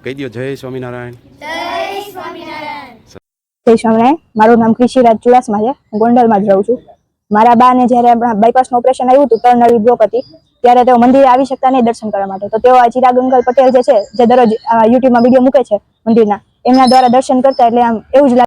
કહી દો જય સ્વામિનારાયણ. જય સ્વામિનારાયણ. જય સ્વામિનારાયણ. મારું નામ કૃષિરાજ ચુડાસમા છે. હું ગોંડલમાં જ રહું છું. મારા બા ને જ્યારે આપણા બાયપાસનું ઓપરેશન આવ્યું હતું, ટર્નરી બ્લોક હતી, ત્યારે તેઓ મંદિરે આવી શકતા નહીં દર્શન કરવા માટે. તો તેઓ આ ચિરાગ અંકલ પટેલ જે છે, જે દરરોજ યુટ્યુબમાં વિડીયો મૂકે છે મંદિરના, એમના દ્વારા દર્શન કરતા એટલે આમ એવું જ લાગે